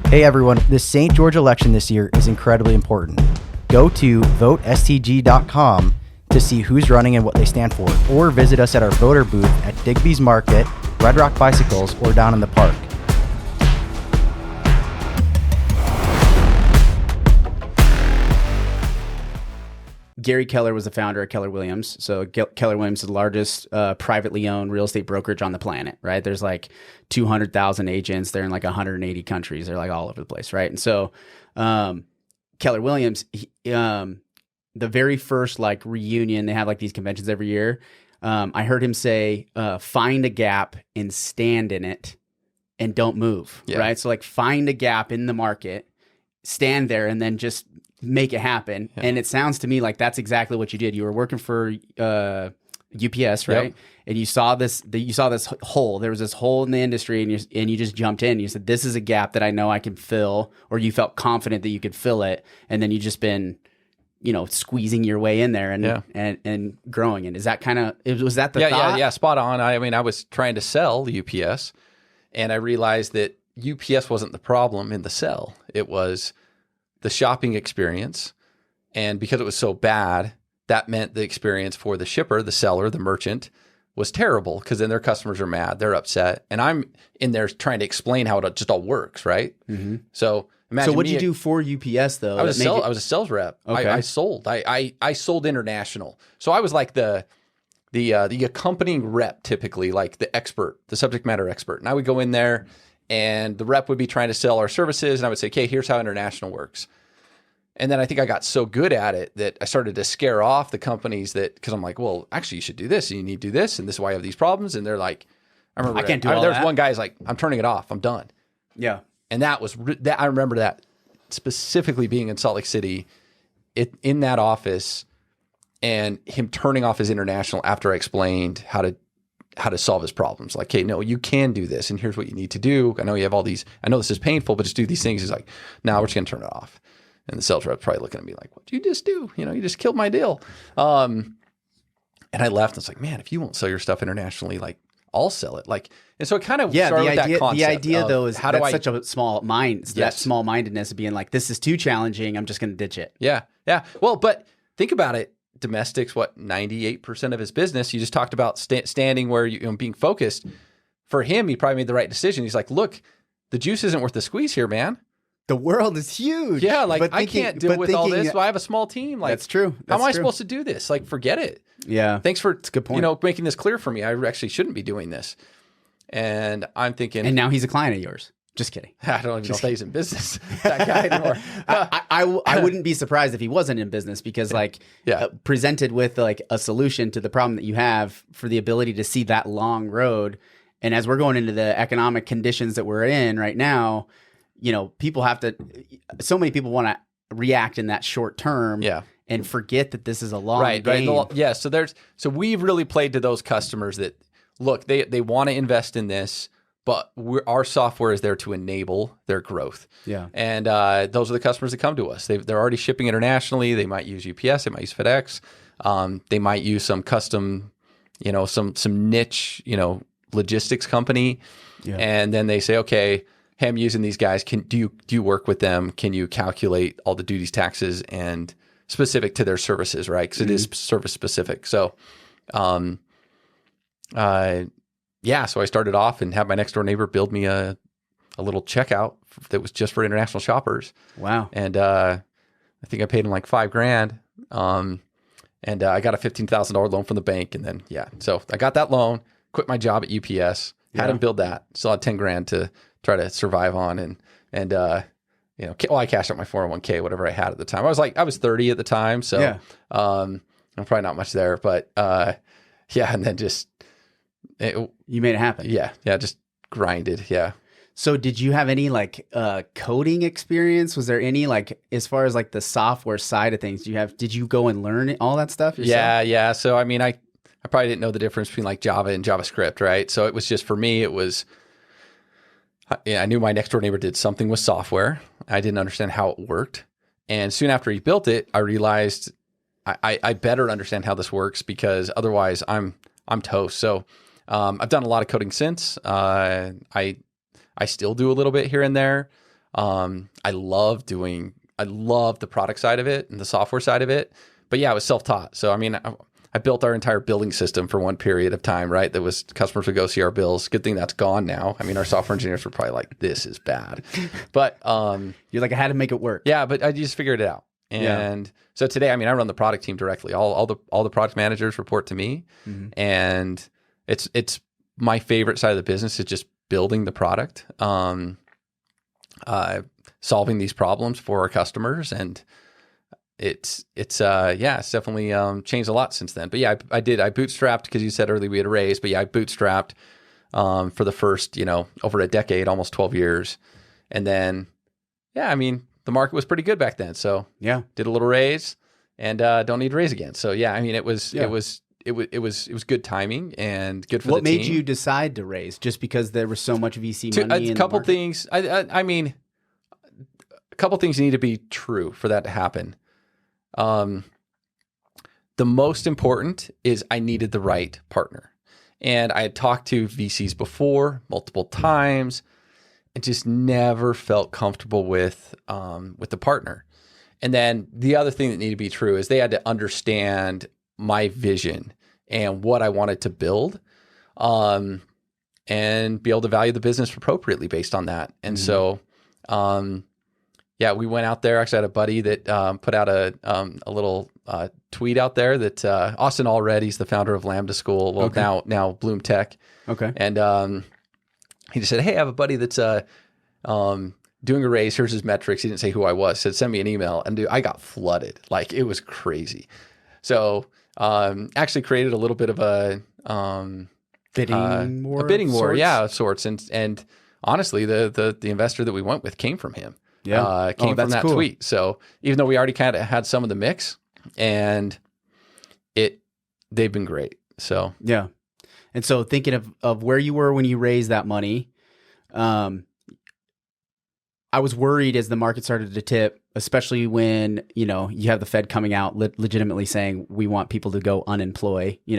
Hey everyone, the St. George election this year is incredibly important. Go to votestg.com to see who's running and what they stand for, or visit us at our voter booth at Digby's Market, Red Rock Bicycles, or down in the park. Gary Keller was the founder of Keller Williams. So Keller Williams is the largest privately owned real estate brokerage on the planet, right? There's like 200,000 agents. They're in like 180 countries. They're like all over the place, right? And so Keller Williams, the very first like reunion, they have like these conventions every year. I heard him say, find a gap and stand in it and don't move, right? So like find a gap in the market, stand there, and then just make it happen. And it sounds to me like that's exactly what you did. You were working for UPS, right? Yep. And you saw this hole. There was this hole in the industry, and you just jumped in. You said, this is a gap that I know I can fill, or you felt confident that you could fill it. And then you just been, squeezing your way in there and growing it. Is that kind of, was that the thought? Yeah, spot on. I mean, I was trying to sell UPS, and I realized that UPS wasn't the problem in the sell. It was the shopping experience. And because it was so bad, that meant the experience for the shipper, the seller, the merchant was terrible, because then their customers are mad, they're upset. And I'm in there trying to explain how it just all works, right? Mm-hmm. So imagine. So what did you do for UPS though? I was a sales rep. Okay. I sold. I sold international. So I was like the accompanying rep, typically, like the expert, the subject matter expert. And I would go in there, and the rep would be trying to sell our services, and I would say, okay, here's how international works. And then I think I got so good at it that I started to scare off the companies because I'm like, well, actually, you should do this, and you need to do this, and this is why I have these problems. And they're like, I can't do all that. There was one guy's like, I'm turning it off. I'm done. Yeah. And that was I remember that specifically being in Salt Lake City, in that office, and him turning off his international after I explained how to solve his problems. Like, hey, no, you can do this, and here's what you need to do. I know you have all these. I know this is painful, but just do these things. He's like, no, we're just gonna turn it off. And the sales rep's probably looking at me like, what'd you just do? You just killed my deal. And I left. And it's like, man, if you won't sell your stuff internationally, like, I'll sell it. Like, and so it kind of started with that concept. The idea though is such a small mind. That small mindedness of being like, this is too challenging, I'm just gonna ditch it. Yeah. Well, but think about it. Domestic's 98% of his business. You just talked about standing where being focused. For him, he probably made the right decision. He's like, look, the juice isn't worth the squeeze here, man. The world is huge. Yeah, like I can't deal with all this. So I have a small team. Like, that's true. How am I supposed to do this? Like, forget it. Yeah. Thanks for that's a good point. Making this clear for me. I actually shouldn't be doing this. And I'm thinking. And now he's a client of yours. Just kidding. I don't even know if he's in business, that guy anymore. I wouldn't be surprised if he wasn't in business, because presented with like a solution to the problem that you have, for the ability to see that long road. And as we're going into the economic conditions that we're in right now, people so many people want to react in that short term and forget that this is a long game. Right. Yeah. So we've really played to those customers that, look, they want to invest in this, but our software is there to enable their growth. Yeah. And those are the customers that come to us. They're already shipping internationally. They might use UPS. They might use FedEx. They might use some custom, some niche, logistics company. Yeah. And then they say, okay, hey, I'm using these guys. Do you work with them? Can you calculate all the duties, taxes, and specific to their services, right? Because it is service specific. So, so I started off and had my next door neighbor build me a little checkout that was just for international shoppers. Wow. And I think I paid him like $5,000. And I got a $15,000 loan from the bank. And then, so I got that loan, quit my job at UPS, had him build that, still had $10,000 to try to survive on. I cashed out my 401k, whatever I had at the time. I was 30 at the time. So, I'm probably not much there, but, and then you made it happen. Yeah. Just grinded. Yeah. So did you have any like coding experience? Was there any like, as far as like the software side of things, did you go and learn all that stuff yourself? Yeah. So, I mean, I probably didn't know the difference between like Java and JavaScript, right? So it was just, for me, it was, I knew my next door neighbor did something with software. I didn't understand how it worked. And soon after he built it, I realized I better understand how this works, because otherwise I'm toast. So I've done a lot of coding since. I still do a little bit here and there. I love the product side of it and the software side of it. But yeah, I was self-taught. So, I mean, I built our entire billing system for one period of time, right? That was customers would go see our bills. Good thing that's gone now. I mean, our software engineers were probably like, this is bad. But You're like, I had to make it work. yeah, but I just figured it out. And so today, I mean, I run the product team directly. All the product managers report to me. And it's my favorite side of the business is just building the product, solving these problems for our customers. And it's definitely changed a lot since then. But yeah, I bootstrapped because you said earlier we had a raise, but yeah, I bootstrapped for the first, over a decade, almost 12 years. And then, yeah, I mean, the market was pretty good back then. So yeah, did a little raise and don't need to raise again. So yeah, I mean, it was good timing and good for the team. What made you decide to raise? Just because there was so much VC money? A couple things. I mean, a couple things need to be true for that to happen. The most important is I needed the right partner. And I had talked to VCs before multiple times and just never felt comfortable with the partner. And then the other thing that needed to be true is they had to understand my vision and what I wanted to build, and be able to value the business appropriately based on that. And so, yeah, we went out there. Actually, I had a buddy that put out a little tweet out there that Austin Allred, he's the founder of Lambda School. Well, now Bloom Tech. Okay. And he just said, hey, I have a buddy that's doing a raise. Here's his metrics. He didn't say who I was. Said, send me an email. And dude, I got flooded. Like, it was crazy. So actually created a little bit of a bidding war. A bidding war, yeah, of sorts. And honestly, the investor that we went with came from him. Yeah. Came from that cool. tweet. So even though we already kind of had some of the mix, and they've been great. So yeah. And so thinking of where you were when you raised that money, I was worried as the market started to tip, especially when, you have the Fed coming out legitimately saying we want people to go unemploy, we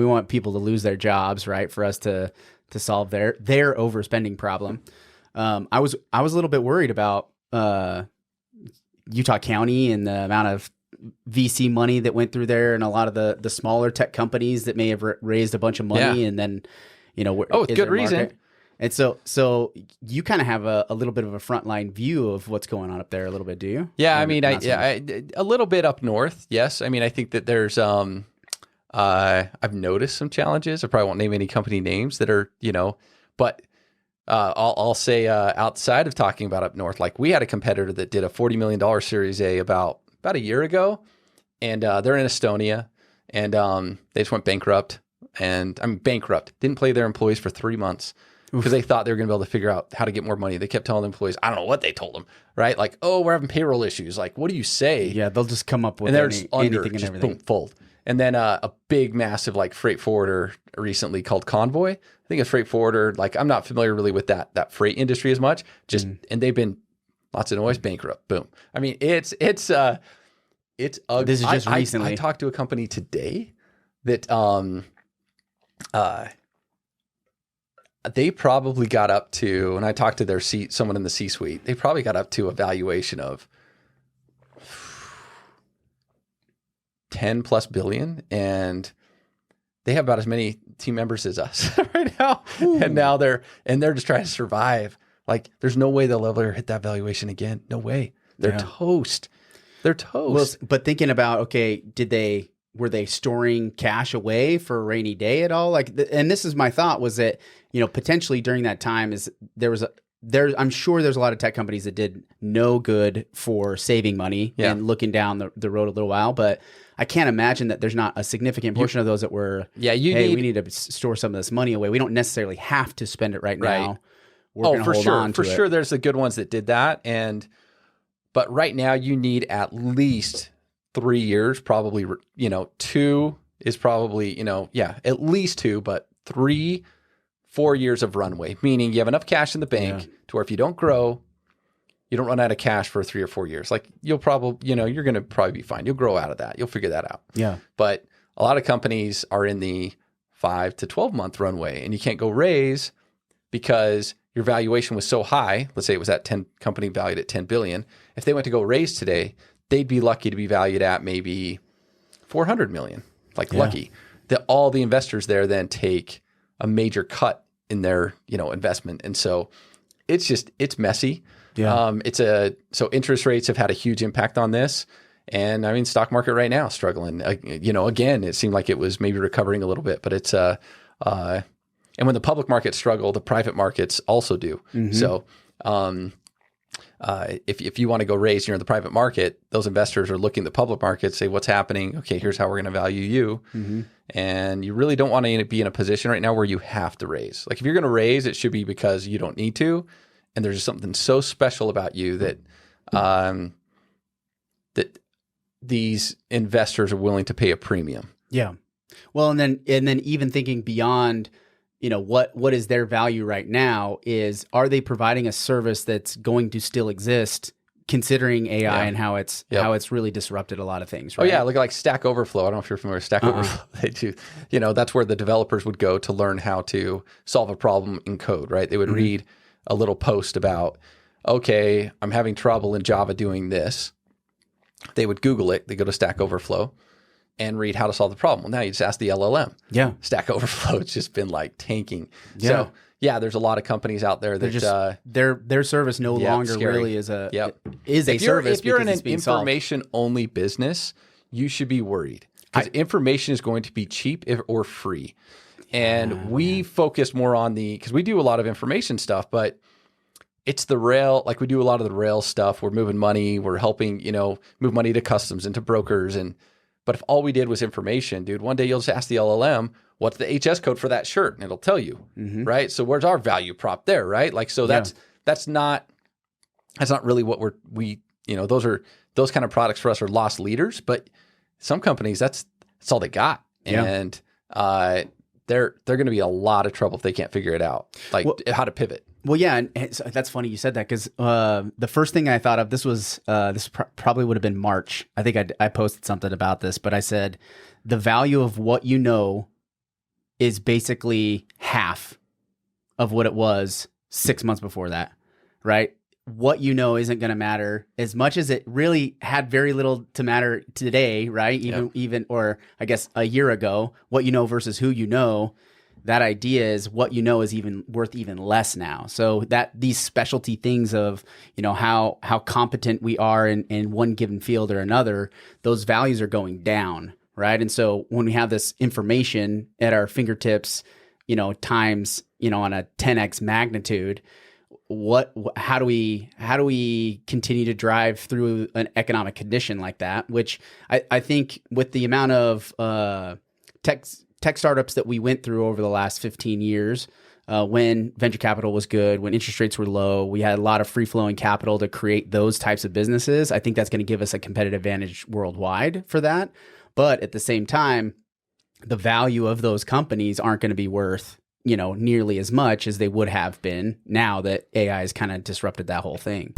want people to lose their jobs, right? For us to solve their overspending problem. I was a little bit worried about Utah County and the amount of VC money that went through there, and a lot of the smaller tech companies that may have raised a bunch of money, and then with good reason. Market. And so you kind of have a little bit of a frontline view of what's going on up there a little bit, do you? Yeah, I mean, a little bit up north. Yes, I mean, I think that there's I've noticed some challenges. I probably won't name any company names that are but. I'll say outside of talking about up north, like we had a competitor that did a $40 million Series A about a year ago, and they're in Estonia, and they just went bankrupt. And I mean, bankrupt. Didn't pay their employees for 3 months because they thought they were going to be able to figure out how to get more money. They kept telling the employees, I don't know what they told them, right? Like, oh, we're having payroll issues. Like, what do you say? Yeah, they'll just come up with and they're just under, anything and just everything. Boom, fold. And then a big, massive like freight forwarder recently called Convoy. I think a freight forwarder, like I'm not familiar really with that freight industry as much. Just and they've been lots of noise, bankrupt. Boom. I mean, it's ugly. This is just recently. I talked to a company today that they probably got up to, and I talked to someone in the C-suite. They probably got up to a valuation of $10+ billion, and they have about as many team members as us right now. Ooh. And now they're just trying to survive. Like, there's no way they'll ever hit that valuation again. No way. They're toast. They're toast. Well, but thinking about, okay, were they storing cash away for a rainy day at all? Like, and this is my thought, was that, potentially during that time I'm sure there's a lot of tech companies that did no good for saving money and looking down the road a little while, but I can't imagine that there's not a significant portion of those that were, we need to store some of this money away. We don't necessarily have to spend it right now. We're going to hold on to it. For sure, there's the good ones that did that, but right now you need at least 3 years, probably, 2 is probably, at least 2, but 3-4 years of runway, meaning you have enough cash in the bank to where if you don't grow, you don't run out of cash for 3 or 4 years. Like, you'll probably, you're going to probably be fine. You'll grow out of that. You'll figure that out. Yeah. But a lot of companies are in the 5 to 12 month runway, and you can't go raise because your valuation was so high. Let's say it was at 10 company valued at 10 billion. If they went to go raise today, they'd be lucky to be valued at maybe 400 million, lucky. That all the investors there then take a major cut in their, investment. And so it's messy. Yeah. So interest rates have had a huge impact on this. And I mean, stock market right now struggling. Again, it seemed like it was maybe recovering a little bit, but it's and when the public markets struggle, the private markets also do. Mm-hmm. So if you want to go raise, the private market, those investors are looking at the public market, say what's happening. Okay, here's how we're going to value you. Mm-hmm. And you really don't want to be in a position right now where you have to raise. Like if you're going to raise, it should be because you don't need to, and there's something so special about you that that these investors are willing to pay a premium. Yeah. Well, and then even thinking beyond, what is their value right now is, are they providing a service that's going to still exist considering AI and how it's really disrupted a lot of things, right? Oh yeah, look like Stack Overflow. I don't know if you're familiar with Stack Overflow. They do, that's where the developers would go to learn how to solve a problem in code, right? They would read a little post about, okay, I'm having trouble in Java doing this. They would Google it. They go to Stack Overflow and read how to solve the problem. Well, now you just ask the LLM. Yeah. Stack Overflow, it's just been like tanking. Yeah. So yeah, there's a lot of companies out there that their service no longer scary. really is a service. If you're in an information only business, you should be worried because information is going to be cheap or free. And we focus more on because we do a lot of information stuff, but it's the rail, like we do a lot of the rail stuff. We're moving money, we're helping, move money to customs and to brokers. But if all we did was information, dude, one day you'll just ask the LLM, what's the HS code for that shirt? And it'll tell you, right? So where's our value prop there, right? Like, so that's not really what those kind of products for us are loss leaders, but some companies, that's all they got. Yeah. And they're going to be a lot of trouble if they can't figure it out, how to pivot. Well, yeah, and so that's funny you said that because the first thing I thought of, this probably would have been March. I think I posted something about this, but I said the value of what you know is basically half of what it was 6 months before that, right? What you know isn't going to matter as much as it really had very little to matter today, right? Even or I guess a year ago, what you know versus who you know. That idea is what you know is even worth even less now. So that these specialty things of, how competent we are in one given field or another, those values are going down, right? And so when we have this information at our fingertips, times, on a 10x magnitude, how do we continue to drive through an economic condition like that? Which I think with the amount of tech startups that we went through over the last 15 years, when venture capital was good, when interest rates were low, we had a lot of free-flowing capital to create those types of businesses. I think that's going to give us a competitive advantage worldwide for that. But at the same time, the value of those companies aren't going to be worth, nearly as much as they would have been now that AI has kind of disrupted that whole thing.